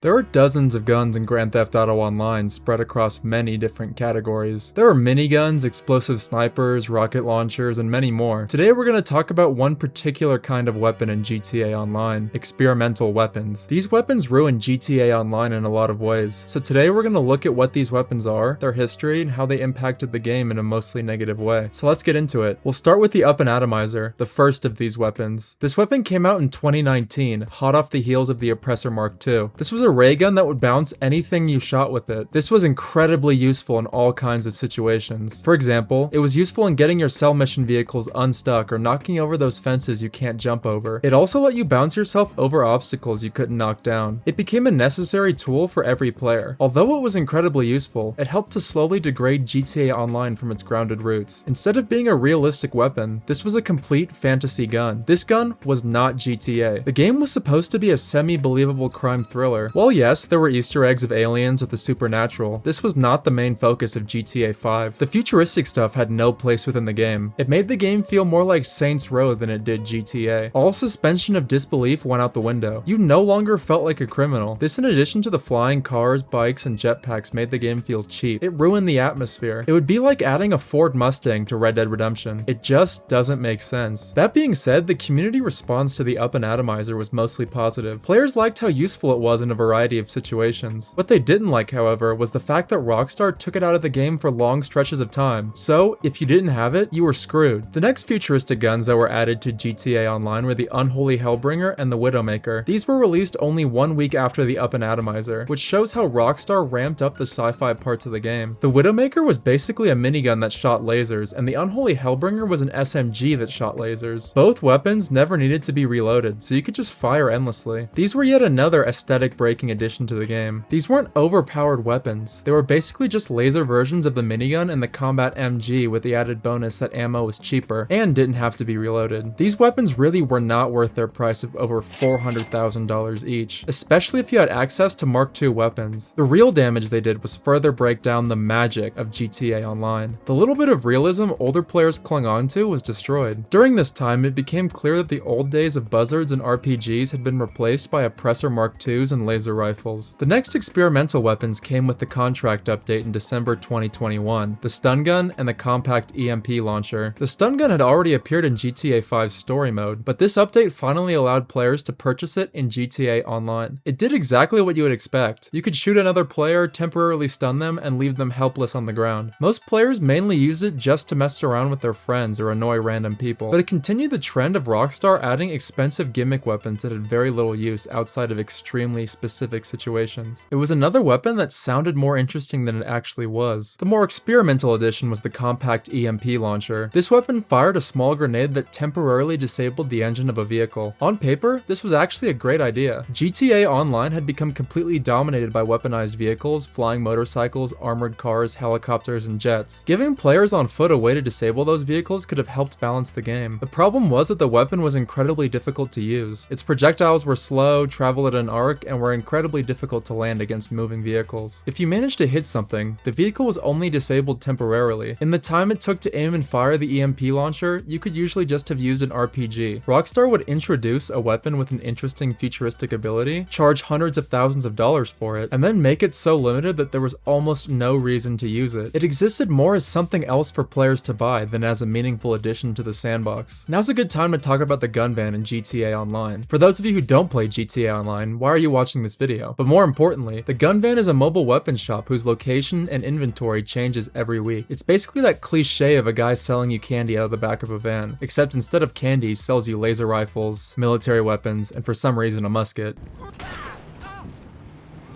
There are dozens of guns in Grand Theft Auto Online spread across many different categories. There are miniguns, explosive snipers, rocket launchers, and many more. Today we're going to talk about one particular kind of weapon in GTA Online, experimental weapons. These weapons ruin GTA Online in a lot of ways, so today we're going to look at what these weapons are, their history, and how they impacted the game in a mostly negative way. So let's get into it. We'll start with the Up-N-Atomizer, the first of these weapons. This weapon came out in 2019, hot off the heels of the Oppressor Mark II. This was a ray gun that would bounce anything you shot with it. This was incredibly useful in all kinds of situations. For example, it was useful in getting your cell mission vehicles unstuck or knocking over those fences you can't jump over. It also let you bounce yourself over obstacles you couldn't knock down. It became a necessary tool for every player. Although it was incredibly useful, it helped to slowly degrade GTA Online from its grounded roots. Instead of being a realistic weapon, this was a complete fantasy gun. This gun was not GTA. The game was supposed to be a semi-believable crime thriller. While yes, there were Easter eggs of aliens or the supernatural, this was not the main focus of GTA 5. The futuristic stuff had no place within the game. It made the game feel more like Saints Row than it did GTA. All suspension of disbelief went out the window. You no longer felt like a criminal. This, in addition to the flying cars, bikes, and jetpacks, made the game feel cheap. It ruined the atmosphere. It would be like adding a Ford Mustang to Red Dead Redemption. It just doesn't make sense. That being said, the community response to the Up-N-Atomizer was mostly positive. Players liked how useful it was in a variety of situations. What they didn't like, however, was the fact that Rockstar took it out of the game for long stretches of time. So, if you didn't have it, you were screwed. The next futuristic guns that were added to GTA Online were the Unholy Hellbringer and the Widowmaker. These were released only 1 week after the Up-N-Atomizer, which shows how Rockstar ramped up the sci-fi parts of the game. The Widowmaker was basically a minigun that shot lasers, and the Unholy Hellbringer was an SMG that shot lasers. Both weapons never needed to be reloaded, so you could just fire endlessly. These were yet another aesthetic breaking addition to the game. These weren't overpowered weapons. They were basically just laser versions of the minigun and the Combat MG, with the added bonus that ammo was cheaper and didn't have to be reloaded. These weapons really were not worth their price of over $400,000 each, especially if you had access to Mark II weapons. The real damage they did was further break down the magic of GTA Online. The little bit of realism older players clung on to was destroyed. During this time, it became clear that the old days of buzzards and RPGs had been replaced by Oppressor Mark IIs and laser rifles. The next experimental weapons came with the contract update in December 2021, the stun gun and the compact EMP launcher. The stun gun had already appeared in GTA 5's story mode, but this update finally allowed players to purchase it in GTA Online. It did exactly what you would expect. You could shoot another player, temporarily stun them, and leave them helpless on the ground. Most players mainly use it just to mess around with their friends or annoy random people, but it continued the trend of Rockstar adding expensive gimmick weapons that had very little use outside of extremely specific situations. It was another weapon that sounded more interesting than it actually was. The more experimental addition was the compact EMP launcher. This weapon fired a small grenade that temporarily disabled the engine of a vehicle. On paper, this was actually a great idea. GTA Online had become completely dominated by weaponized vehicles, flying motorcycles, armored cars, helicopters, and jets. Giving players on foot a way to disable those vehicles could have helped balance the game. The problem was that the weapon was incredibly difficult to use. Its projectiles were slow, traveled at an arc, and were incredibly difficult to land against moving vehicles. If you managed to hit something, the vehicle was only disabled temporarily. In the time it took to aim and fire the EMP launcher, you could usually just have used an RPG. Rockstar would introduce a weapon with an interesting futuristic ability, charge hundreds of thousands of dollars for it, and then make it so limited that there was almost no reason to use it. It existed more as something else for players to buy than as a meaningful addition to the sandbox. Now's a good time to talk about the gun ban in GTA Online. For those of you who don't play GTA Online, why are you watching this video? But more importantly, the gun van is a mobile weapons shop whose location and inventory changes every week. It's basically that cliche of a guy selling you candy out of the back of a van, except instead of candy, he sells you laser rifles, military weapons, and for some reason a musket.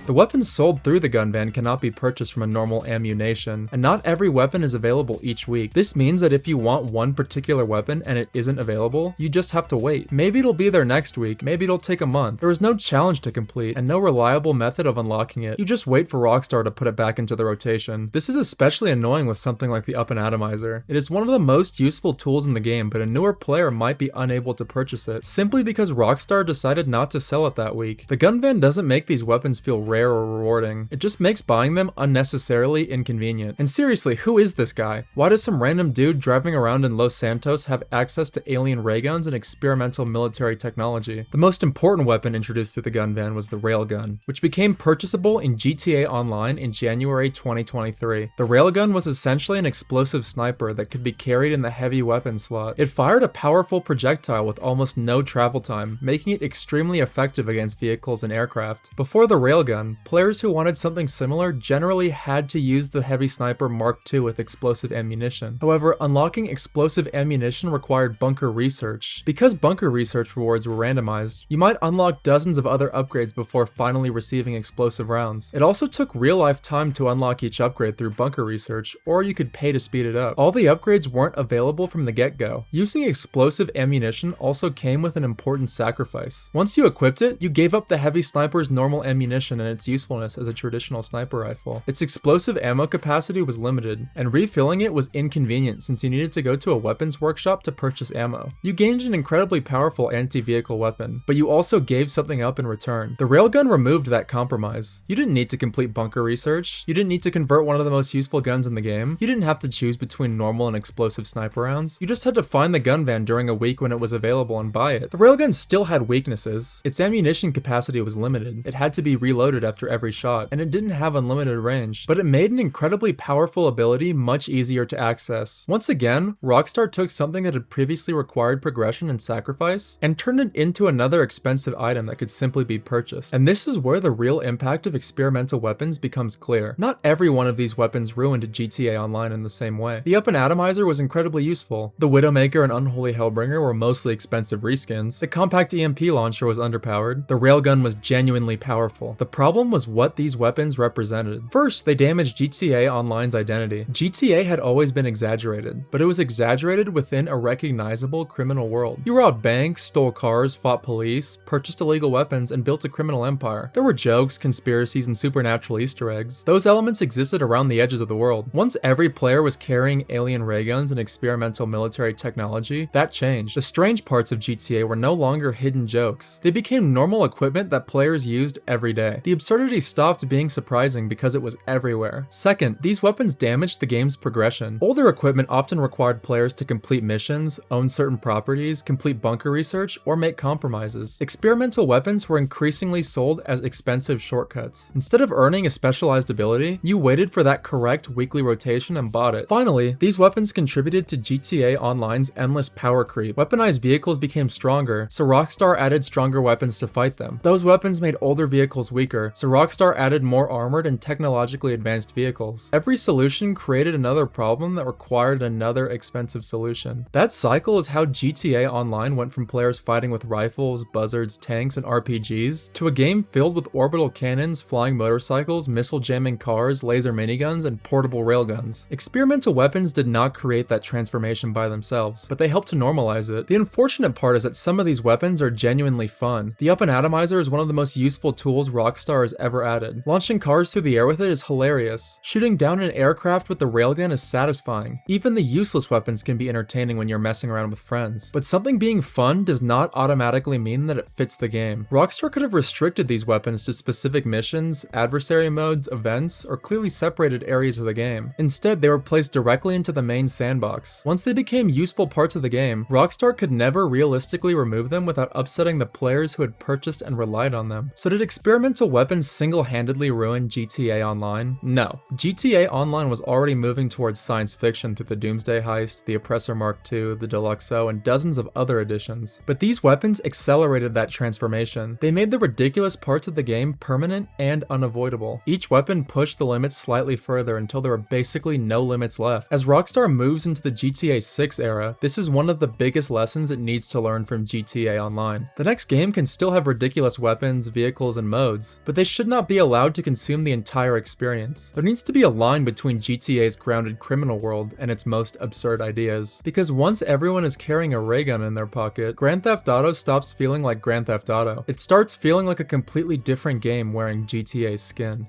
The weapons sold through the gun van cannot be purchased from a normal ammunition, and not every weapon is available each week. This means that if you want one particular weapon and it isn't available, you just have to wait. Maybe it'll be there next week, maybe it'll take a month. There is no challenge to complete, and no reliable method of unlocking it. You just wait for Rockstar to put it back into the rotation. This is especially annoying with something like the Up-N-Atomizer. It is one of the most useful tools in the game, but a newer player might be unable to purchase it, simply because Rockstar decided not to sell it that week. The gun van doesn't make these weapons feel rare rare or rewarding. It just makes buying them unnecessarily inconvenient. And seriously, who is this guy? Why does some random dude driving around in Los Santos have access to alien ray guns and experimental military technology? The most important weapon introduced through the gun van was the Railgun, which became purchasable in GTA Online in January 2023. The Railgun was essentially an explosive sniper that could be carried in the heavy weapon slot. It fired a powerful projectile with almost no travel time, making it extremely effective against vehicles and aircraft. Before the Railgun, players who wanted something similar generally had to use the heavy sniper Mark II with explosive ammunition. However, unlocking explosive ammunition required bunker research. Because bunker research rewards were randomized, you might unlock dozens of other upgrades before finally receiving explosive rounds. It also took real-life time to unlock each upgrade through bunker research, or you could pay to speed it up. All the upgrades weren't available from the get-go. Using explosive ammunition also came with an important sacrifice. Once you equipped it, you gave up the heavy sniper's normal ammunition and its usefulness as a traditional sniper rifle. Its explosive ammo capacity was limited, and refilling it was inconvenient since you needed to go to a weapons workshop to purchase ammo. You gained an incredibly powerful anti-vehicle weapon, but you also gave something up in return. The Railgun removed that compromise. You didn't need to complete bunker research. You didn't need to convert one of the most useful guns in the game. You didn't have to choose between normal and explosive sniper rounds. You just had to find the gun van during a week when it was available and buy it. The Railgun still had weaknesses. Its ammunition capacity was limited. It had to be reloaded after every shot, and it didn't have unlimited range, but it made an incredibly powerful ability much easier to access. Once again, Rockstar took something that had previously required progression and sacrifice and turned it into another expensive item that could simply be purchased. And this is where the real impact of experimental weapons becomes clear. Not every one of these weapons ruined GTA Online in the same way. The Up-N-Atomizer was incredibly useful. The Widowmaker and Unholy Hellbringer were mostly expensive reskins. The compact EMP launcher was underpowered. The Railgun was genuinely powerful. The problem was what these weapons represented. First, they damaged GTA Online's identity. GTA had always been exaggerated, but it was exaggerated within a recognizable criminal world. You robbed banks, stole cars, fought police, purchased illegal weapons, and built a criminal empire. There were jokes, conspiracies, and supernatural Easter eggs. Those elements existed around the edges of the world. Once every player was carrying alien ray guns and experimental military technology, that changed. The strange parts of GTA were no longer hidden jokes. They became normal equipment that players used every day. The absurdity stopped being surprising because it was everywhere. Second, these weapons damaged the game's progression. Older equipment often required players to complete missions, own certain properties, complete bunker research, or make compromises. Experimental weapons were increasingly sold as expensive shortcuts. Instead of earning a specialized ability, you waited for that correct weekly rotation and bought it. Finally, these weapons contributed to GTA Online's endless power creep. Weaponized vehicles became stronger, so Rockstar added stronger weapons to fight them. Those weapons made older vehicles weaker, so Rockstar added more armored and technologically advanced vehicles. Every solution created another problem that required another expensive solution. That cycle is how GTA Online went from players fighting with rifles, buzzards, tanks, and RPGs to a game filled with orbital cannons, flying motorcycles, missile jamming cars, laser miniguns, and portable railguns. Experimental weapons did not create that transformation by themselves, but they helped to normalize it. The unfortunate part is that some of these weapons are genuinely fun. The Up-N-Atomizer is one of the most useful tools Rockstar has ever added. Launching cars through the air with it is hilarious. Shooting down an aircraft with the railgun is satisfying. Even the useless weapons can be entertaining when you're messing around with friends. But something being fun does not automatically mean that it fits the game. Rockstar could have restricted these weapons to specific missions, adversary modes, events, or clearly separated areas of the game. Instead, they were placed directly into the main sandbox. Once they became useful parts of the game, Rockstar could never realistically remove them without upsetting the players who had purchased and relied on them. So did experimental weapons single-handedly ruin GTA Online? No. GTA Online was already moving towards science fiction through the Doomsday Heist, the Oppressor Mark II, the Deluxo, and dozens of other additions. But these weapons accelerated that transformation. They made the ridiculous parts of the game permanent and unavoidable. Each weapon pushed the limits slightly further until there were basically no limits left. As Rockstar moves into the GTA 6 era, this is one of the biggest lessons it needs to learn from GTA Online. The next game can still have ridiculous weapons, vehicles, and modes, but they should not be allowed to consume the entire experience. There needs to be a line between GTA's grounded criminal world and its most absurd ideas. Because once everyone is carrying a ray gun in their pocket, Grand Theft Auto stops feeling like Grand Theft Auto. It starts feeling like a completely different game wearing GTA's skin.